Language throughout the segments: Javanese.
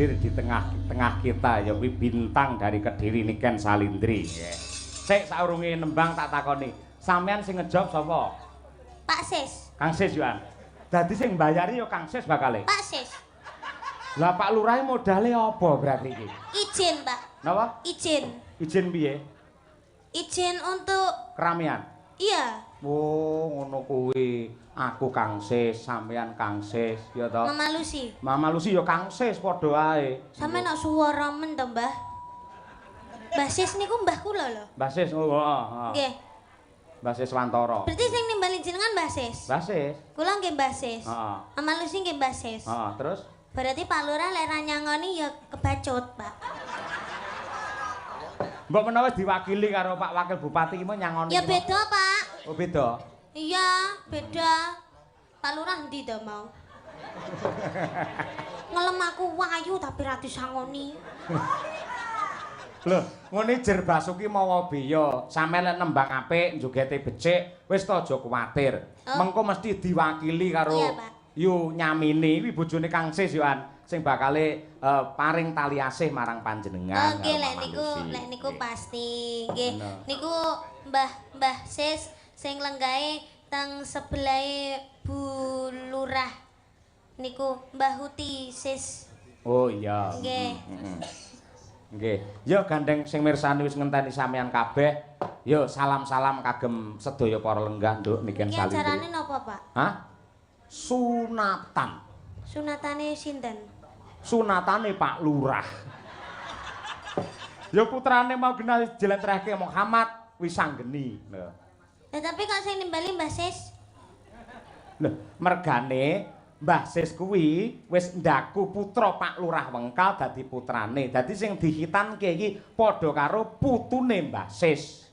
hadir di tengah kita ya kuwi bintang dari Kediri Niken Salindri. Sik saurunge nembang tak takoni. Sampeyan sing ngejob sapa? Pak Sis. Kang Sis Yohan. Dadi sing mbayari ya Kang Sis bakale. Pak Sis. Lah Pak Lurah modale apa berarti iki? Izin, Pak. Napa? Izin. Izin piye? Izin untuk Keramian. iya. Oh, ngono kuwi. Aku Kang Sis, sampeyan Kang Sis, ya toh. Mama Lucy. Mama Lucy ya Kang Sis padha ae. Sampe nak suara men to, Mbah. Mbah Sis niku mbah kula lho. Mbah Sis, oh, heeh. Nggih. Mbah Sis Wantara. Berarti sing nimbali jenengan Mbah Sis. Mbah Sis. Kula nggih Mbah Sis. Heeh. Mama Lucy nggih Mbah Sis. Heeh, terus Berarti Pak Lurah lek ra nyangoni ya kebacut, Pak. mbok menawa diwakili karo Pak Wakil Bupati iki mau nyangoni. Ya beda, Pak. Oh, beda. Iya, beda. Pak Lurah ndi to mau? Ngelem aku wayu tapi ra disangoni. Lho, ngene jer Basuki mawa beya. Sampe lek nembang apik, njogete becik, wis to aja kuwatir. Oh. Mengko mesti diwakili karo Iya, Pak. Yu Nyamini, kuwi bojone Kang Sis Yohan, sing bakale paring tali asih marang panjenengan. Oke, karo lek Mama niku Lucy. lek niku Nggih. pasti. Nggih. Bener. Niku Mbah Sis sing lenggahe teng sebelahe Bu Lurah. Niku Mbah Huti Sis. Oh iya. Nggih. Nggih. Ya gandeng sing mirsani wis ngenteni sampeyan kabeh. Ya salam-salam kagem sedaya para lenggah nduk niken Iki salindri. ajarane napa, Pak? Hah? Sunatan. Sunatane sinten? Sunatane Pak Lurah. Ya putrane mau genah jlentrehke Muhammad Wisanggeni. Lho. Tapi kok sing nimbali Mbah Sis? Lho, mergane Mbah Sis kuwi wis ndaku putra Pak Lurah Wengkal dadi putrane. Dadi sing dihitanke iki padha karo putune Mbah Sis.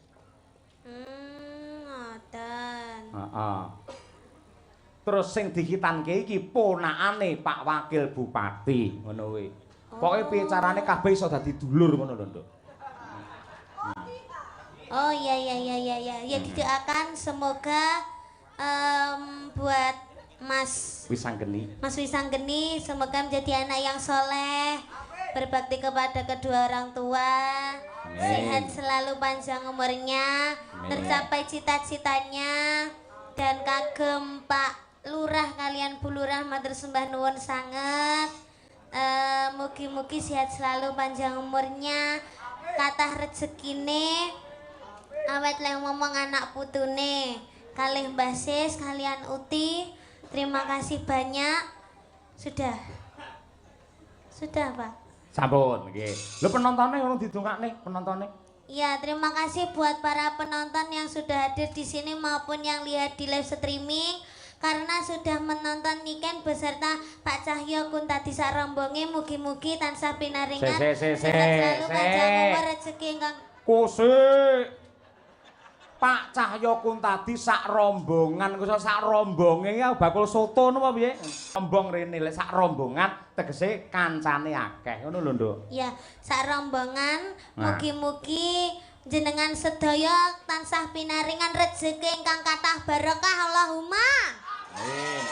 Ngoten. Heeh. Terus sing dihitanke iki ponakane Pak Wakil Bupati, ngono kuwi. Pokoke piye carane kabeh iso dadi dulur ngono lho, Nduk. Oh iya. Ya didoakan semoga buat Mas Wisanggeni semoga menjadi anak yang soleh, berbakti kepada kedua orang tua, sehat selalu panjang umurnya, tercapai cita-citanya, dan kagem Pak Lurah kalian Bu Lurah matur sembah nuwun sanget. Mugi-mugi sehat selalu panjang umurnya, kathah rezekine, awet leh ngomong anak putune, kalih Mbah Sis kalian Uti. Terima kasih banyak. Sudah Pak. Sampun nggih. Lho penontonnya ngono didongakne penontonnya. Ya, terima kasih buat para penonton yang sudah hadir di sini maupun yang lihat di live streaming karena sudah menonton Niken beserta Pak Cahyo Kuntadi sak rombonge, mugi-mugi tansah pinaringan sehat selalu panjang umur rezeki ingkang Kusik. Pak Cahyo Kuntadi sak rombongan, kok sak rombonge ya bakul soto napa piye? Rombong rene lek sak rombongan tegese kancane akeh. Ngono lho, Nduk. ya, sak rombongan mugi-mugi jenengan sedaya tansah pinaringan rezeki ingkang kathah barokah Allahumma. Amin.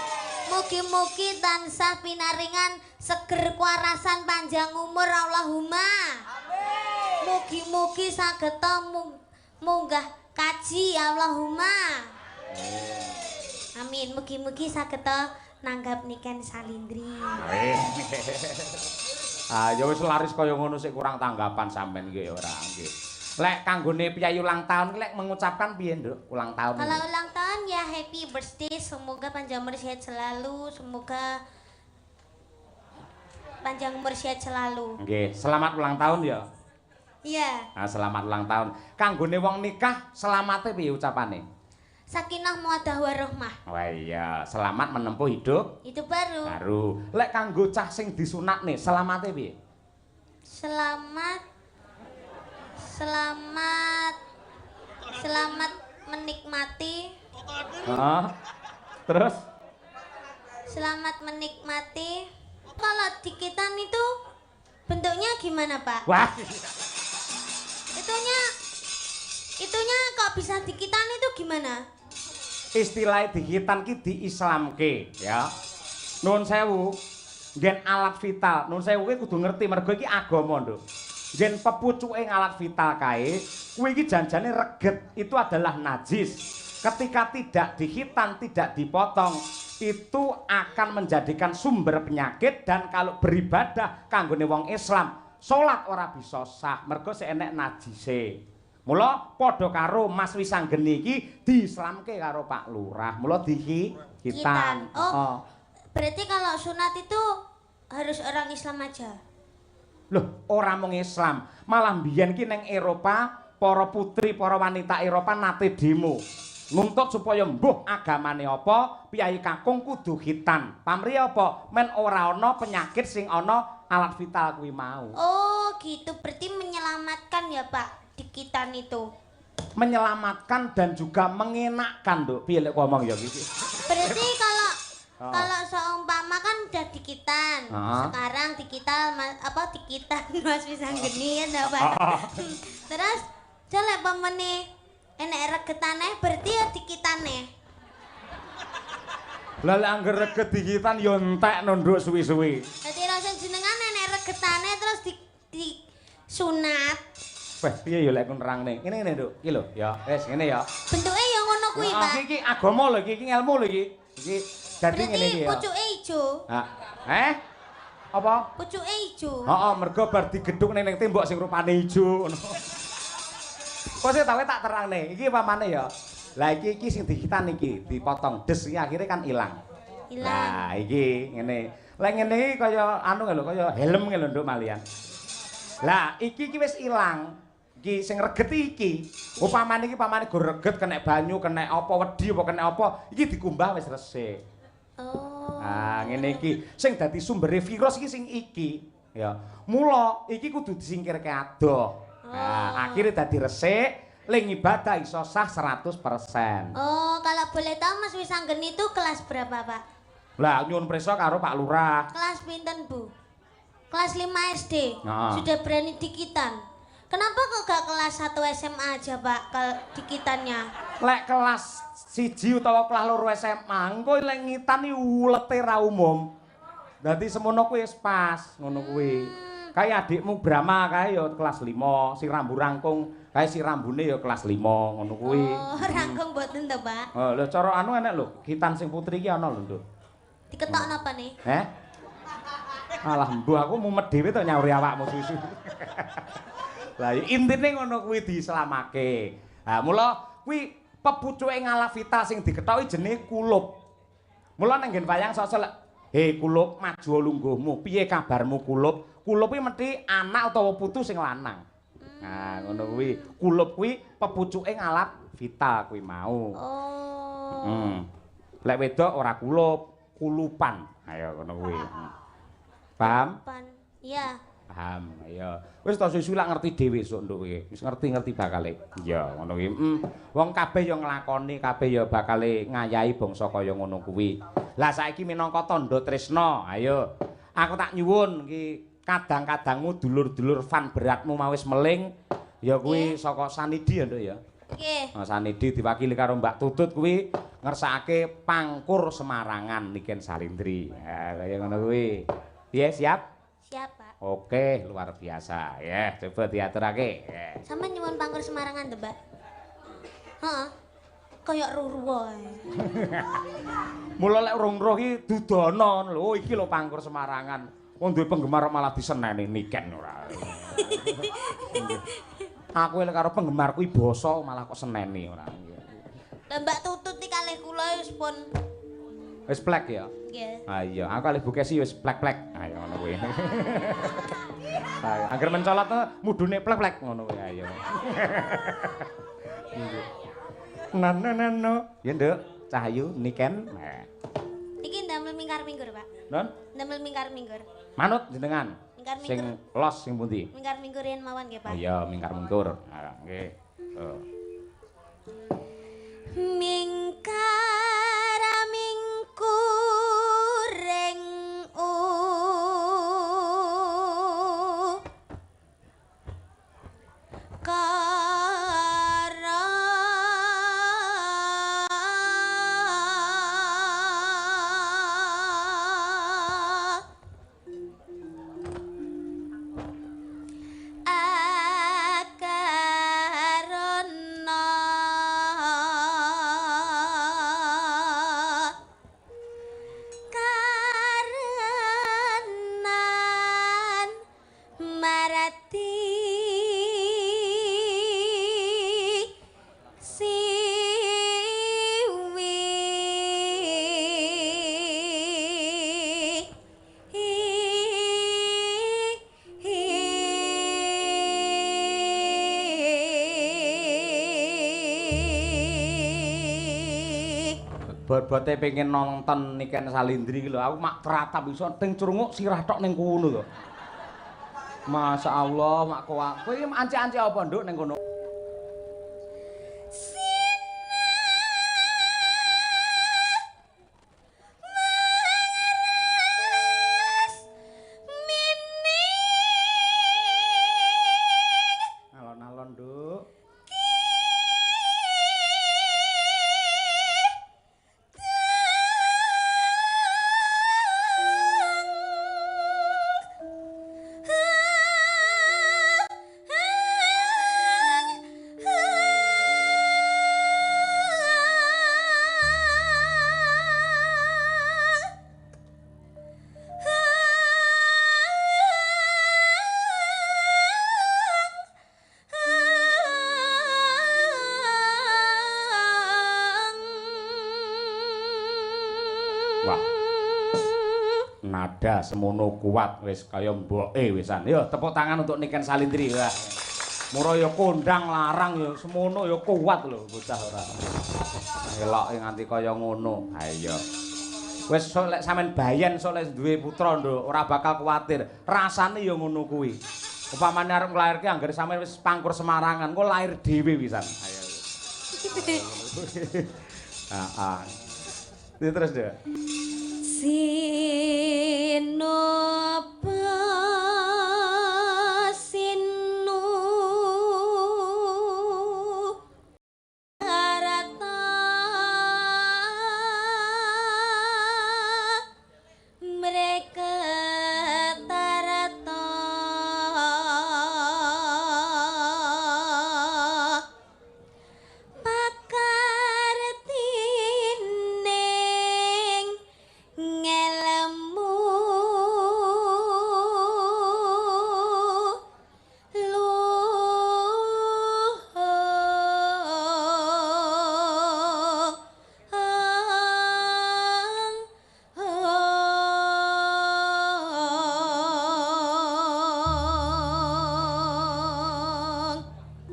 Mugi-mugi tansah pinaringan seger kuarasan panjang umur Allahumma. Amin. Mugi-mugi sageta munggah kaji Allahumma. Amin. Mugi-mugi sageta nanggap Niken Salindri. Amin. Ah ya wis laris kaya ngono sik kurang tanggapan sampean nggih ora nggih. Lek kanggone piyayi ulang tahun lek mengucapkan piye, Nduk? Ulang tahun. Kalau ulang tahun ya happy birthday, semoga panjang umur sehat selalu, semoga panjang umur sehat selalu. Nggih, selamat ulang tahun ya. Iya. Nah, selamat ulang tahun. Kanggone wong nikah selamate piye ucapane? Sakinah mawaddah warahmah. Wah iya, selamat menempuh hidup Itu baru. baru. Lek kanggo cah sing disunatne, selamate piye? Selamat menikmati. Heeh. Terus Selamat menikmati. Kalau dikitan itu bentuknya gimana, Pak? wah, Itunya kok bisa dikitan itu gimana? istilah dihitan ki diislamke ya. Nuwun sewu. Nggen alat vital. Nun sewu kuwi kudu ngerti mergo iki agama, Nduk. Nggen pepucuke alat vital kae, kuwi iki janjane reget itu adalah najis. Ketika tidak dihitan, tidak dipotong, itu akan menjadikan sumber penyakit dan kalau beribadah kanggone wong Islam, salat ora bisa sah mergo sik enek najise. Mula padha karo Mas Wisanggeni iki diislamke karo Pak Lurah. Mula dihitan. Oh. Berarti kalau sunat itu harus orang Islam aja. Loh, ora mung Islam, malah mbiyen ki ning Eropa, para putri, para wanita Eropa nate demo. Nuntut supaya mbuh agamane apa, piyai kakung kudu khitan. Pamrih apa? Men ora ana penyakit sing ana alat vital kuwi mau. Oh, gitu. Berarti menyelamatkan ya, Pak, dikitan itu. Menyelamatkan dan juga mengenakkan, Nduk. Piye lek ngomong ya iki? Berarti kalau seumpama kan udah dikitan. Sekarang dikitan dikitan Mas Wisanggeni ya, Pak. Terus jelek pamene enek regetane berarti ya dikitane. Lah lek angger reget dikitan ya entekno Nduk suwi-suwi. Dadi rasa jenengan enek regetane terus di sunat. Weh, piye ya lek nerangne? Ngene Nduk. Iki lho, ya wis ngene ya. Bentuke ya ngono kuwi, Pak. Iki agama lho iki ngelmu lho iki. Iki dadi ngene iki ya. Pucuke ijo. Apa? Pucuke ijo. Heeh, mergo bar digedhuk ning tembok sing rupane ijo ngono. Kok sik tak terangne. Iki pamane ya. Lah iki sing dikitan iki dipotong des iki akhire kan ilang. Lah iki ngene. Lah ngene iki kaya anu lho, kaya helm lho Nduk malian. Lah iki wis ilang. Iki sing reget iki. Upamane iki pamane go reget kena banyu, kena apa wedi apa kena apa, iki dikumbah wis resik. Oh. Ngene iki sing dadi sumbere virus iki sing iki. Ya. Mula iki kudu disingkirke adoh. Akhirnya dadi resik, ling ibadah iso sah 100%. Oh, kalau boleh tahu Mas Wisanggeni itu kelas berapa, Pak? Lah nyuwun prisa karo Pak Lurah. Kelas pinten, Bu? Kelas 5 SD. Sudah berani dikitan. Kenapa kok gak kelas 1 SMA aja, Pak, dikitannya? Lek kelas 1 utawa kelas 2 SMA, engko lek ngitan iki ulete ra umum. Dadi semono kuwi wis pas, ngono kuwi. Kayak adikmu Brahma kae ya kelas 5, si rambu rangkung, kae si rambune ya kelas 5, ngono kuwi. Oh, rangkung mboten to, Pak? Lho cara anu enek lho, kitan sing putri iki ana lho, Nduk. Diketok napa nih? Alah mbuh aku mumet dhewe to nyauri awakmu susu. Lah intine ngono kuwi dislamake. Mula kuwi pepucuke ngalah vital sing diketoki jenenge kulup. Mula ning nggen wayang sosok he kulup maju lungguhmu. Piye kabarmu kulup? Kulup kuwi mesti anak utawa putu sing lanang. Nah, ngono kuwi. Kulup kuwi pepucuke ngalat vital kuwi mau. Oh. Lek wedok ora kulup, kulupan. Ayo ngono kuwi. Paham? Iya. Paham. Ayo. Wis to susu lak ngerti dhewe sok nduk kowe. Wis ngerti-ngerti bakale. Iya, ngono kuwi. Wong kabeh ya nglakoni, kabeh ya bakale ngayahi bangsa kaya ngono kuwi. Lah saiki minangka tandha tresna, ayo. Aku tak nyuwun iki kadang-kadangmu dulur-dulur fan beratmu mau wis meling ya kuwi saka Sanidi ya Nduk ya. Nggih. Sanidi diwakili karo Mbak Tutut kuwi ngersakake pangkur Semarangan Niken Salindri. Kaya ngono kuwi. Piye siap? Siap, Pak. Oke, luar biasa. Ya, coba diaturake. Sampe nyuwun pangkur Semarangan to, Mbak? Heeh. Kayak ruruh wae. Mula lek urung-urung iki dudono lho, iki lho pangkur Semarangan. Wong duwe penggemar malah diseneni Niken ora. Aku lek karo penggemar kuwi basa malah kok seneni ora. Lah Mbak Tutut iki kalih kula wis pun wis plek ya? Nggih. Iya, aku kalih Bukesi wis plek-plek. Ayo ngono kuwi. Angger mencolot mudune plek-plek ngono kuwi ayo. Nano. Ya Nduk, Cahayu Niken. Iki ndamel mingkar-minggur, Pak. Non? Ndamel mingkar-minggur. Manut jenengan. Mingkar-minggur. Sing los sing pundi? Mingkar-minggurin mawon nggih, Pak. Iya, mingkar-mingkur. Nggih. Mingkar-mingkuring bot-bote pengen nonton Niken Salindri iki lho. Aku mak teratap iso ting crunguk sirah tok ning kono to. Masya Allah, mak kowe iki anci-anci apa nduk ning kono? Alon-alon, Nduk. Wah. Nada semono kuat wis kaya mboke wisan. Yo tepuk tangan untuk Niken Salindri. Wah. Mura ya kondang larang ya semono ya kuat lho bocah ora. Eloke nganti kaya ngono. Ha iya. Wis sok lek sampean bayen sok lek duwe putra nduk ora bakal kuwatir. Rasane ya ngono kuwi. Upamane arep nglairke anggere sampean wis pangkur Semarangan, kok lair dhewe wisan. Ayo. Heeh. Terus deh. Sinopa sinu arata mereka tarata pakartining ngelmu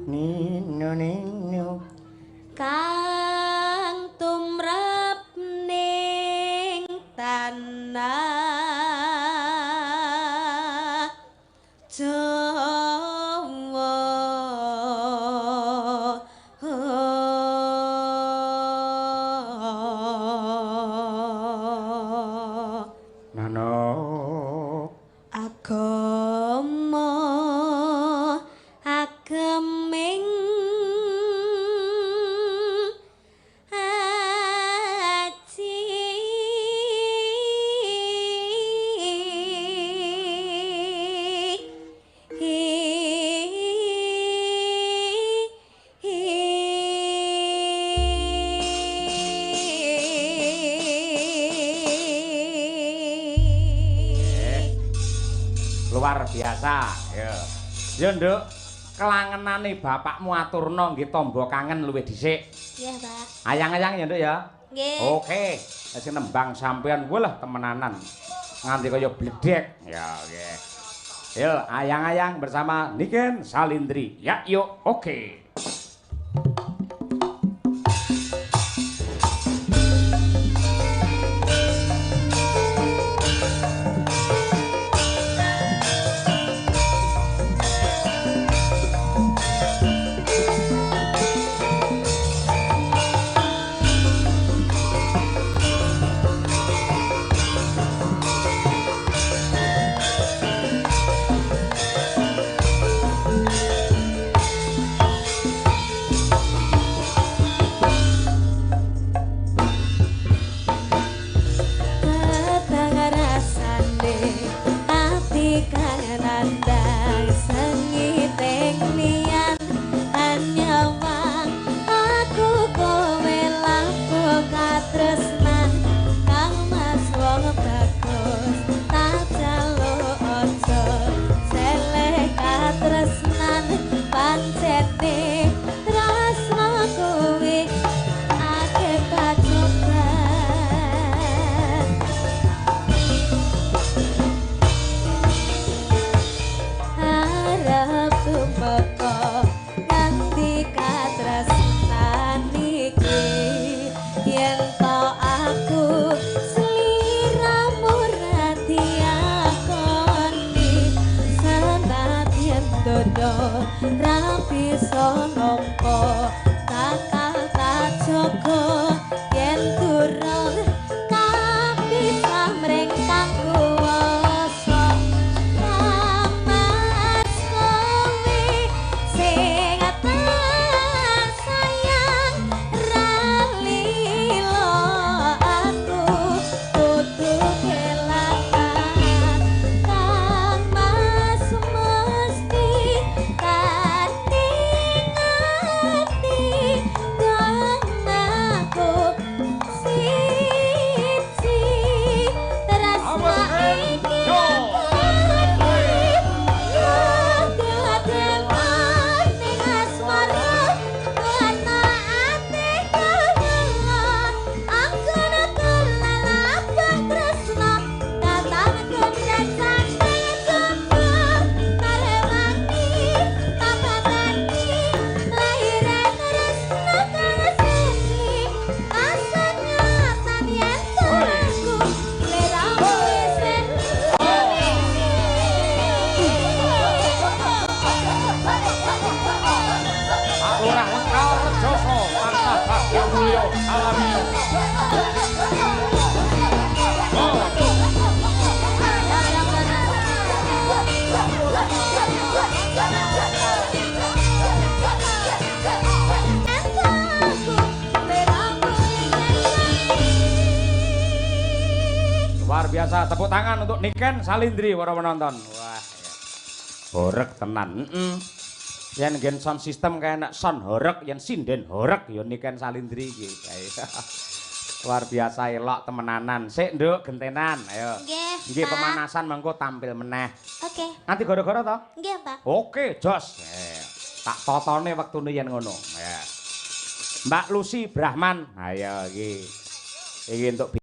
Nino nino. kang tumrap ning tanah Jawa Nano. agama ageming aji Luar biasa. Ya. Ya, Nduk. Kelangenane bapakmu aturna nggih tamba kangen luwih dhisik. Iya, Pak. Ayang-ayang ya, Nduk ya. Nggih. Oke. Wis nembang sampean walah temenanan. Nganti kaya bledek. Ya, oke. Yuk, ayang-ayang bersama Niken Salindri. Ya, yuk. Oke. ra bisa nampa bakal tak jaga yen durung kapisah mring kang kuwasa Mas kowe sing tak sayang ra lilo aku kudu kelangan kang Mas mesti kanthi ngati dan aku siji tresna iki Lurah Wekal Rejoso Tansah Bagya Mulya Alamiyo. Luar biasa, tepuk tangan untuk Niken Salindri para penonton. Wah, ya. Horeg tenan. Yen gen sound system kaya enak sound horeg, yen sinden horeg ya Niken Salindri iki. Luar biasa elok temenanan. Sik, Nduk, gentenan. Ayo. Nggih. Nggih Pak. pemanasan mengko tampil meneh. Oke. Nanti gara-gara to? Nggih, Pak. Oke, jos. Tak totone wektune yen ngono. Ya. Mbak Lucy Brahman. Ayo iki. Iki untuk